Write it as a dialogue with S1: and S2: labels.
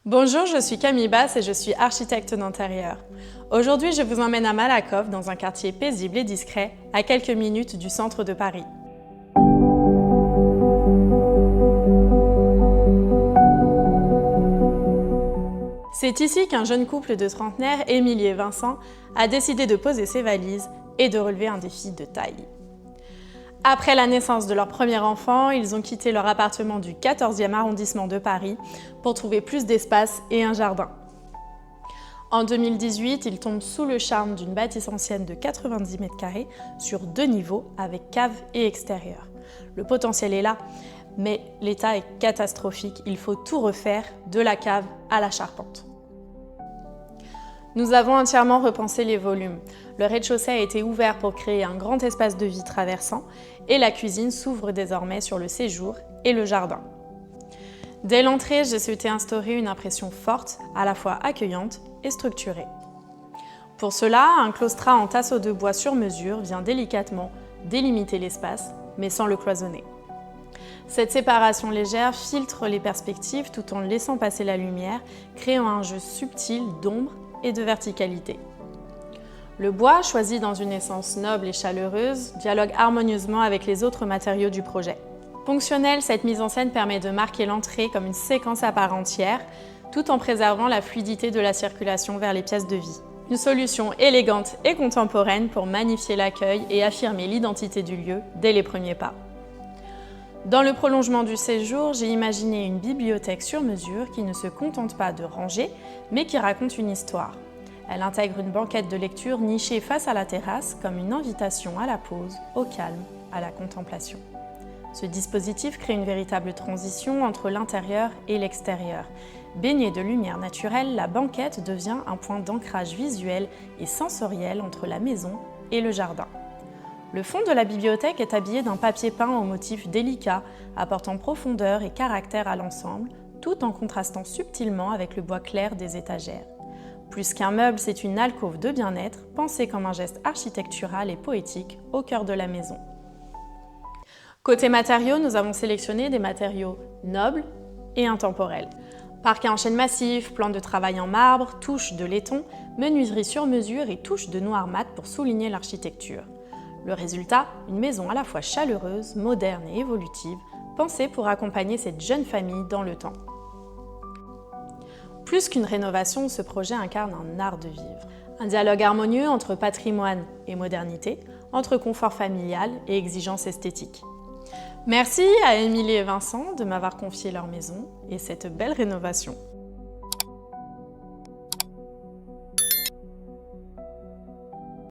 S1: Bonjour, je suis Camille Basse et je suis architecte d'intérieur. Aujourd'hui, je vous emmène à Malakoff, dans un quartier paisible et discret, à quelques minutes du centre de Paris. C'est ici qu'un jeune couple de trentenaires, Émilie et Vincent, a décidé de poser ses valises et de relever un défi de taille. Après la naissance de leur premier enfant, ils ont quitté leur appartement du 14e arrondissement de Paris pour trouver plus d'espace et un jardin. En 2018, ils tombent sous le charme d'une bâtisse ancienne de 90 mètres carrés sur 2 niveaux avec cave et extérieur. Le potentiel est là, mais l'état est catastrophique. Il faut tout refaire, de la cave à la charpente. Nous avons entièrement repensé les volumes. Le rez-de-chaussée a été ouvert pour créer un grand espace de vie traversant et la cuisine s'ouvre désormais sur le séjour et le jardin. Dès l'entrée, j'ai souhaité instaurer une impression forte, à la fois accueillante et structurée. Pour cela, un claustrat en tasseau de bois sur mesure vient délicatement délimiter l'espace, mais sans le cloisonner. Cette séparation légère filtre les perspectives tout en laissant passer la lumière, créant un jeu subtil d'ombre et de verticalité. Le bois, choisi dans une essence noble et chaleureuse, dialogue harmonieusement avec les autres matériaux du projet. Fonctionnelle, cette mise en scène permet de marquer l'entrée comme une séquence à part entière, tout en préservant la fluidité de la circulation vers les pièces de vie. Une solution élégante et contemporaine pour magnifier l'accueil et affirmer l'identité du lieu dès les premiers pas. Dans le prolongement du séjour, j'ai imaginé une bibliothèque sur mesure qui ne se contente pas de ranger, mais qui raconte une histoire. Elle intègre une banquette de lecture nichée face à la terrasse comme une invitation à la pause, au calme, à la contemplation. Ce dispositif crée une véritable transition entre l'intérieur et l'extérieur. Baignée de lumière naturelle, la banquette devient un point d'ancrage visuel et sensoriel entre la maison et le jardin. Le fond de la bibliothèque est habillé d'un papier peint au motif délicat, apportant profondeur et caractère à l'ensemble, tout en contrastant subtilement avec le bois clair des étagères. Plus qu'un meuble, c'est une alcôve de bien-être, pensée comme un geste architectural et poétique au cœur de la maison. Côté matériaux, nous avons sélectionné des matériaux nobles et intemporels. Parquet en chêne massif, plan de travail en marbre, touches de laiton, menuiserie sur mesure et touches de noir mat pour souligner l'architecture. Le résultat, une maison à la fois chaleureuse, moderne et évolutive, pensée pour accompagner cette jeune famille dans le temps. Plus qu'une rénovation, ce projet incarne un art de vivre. Un dialogue harmonieux entre patrimoine et modernité, entre confort familial et exigence esthétique. Merci à Émilie et Vincent de m'avoir confié leur maison et cette belle rénovation.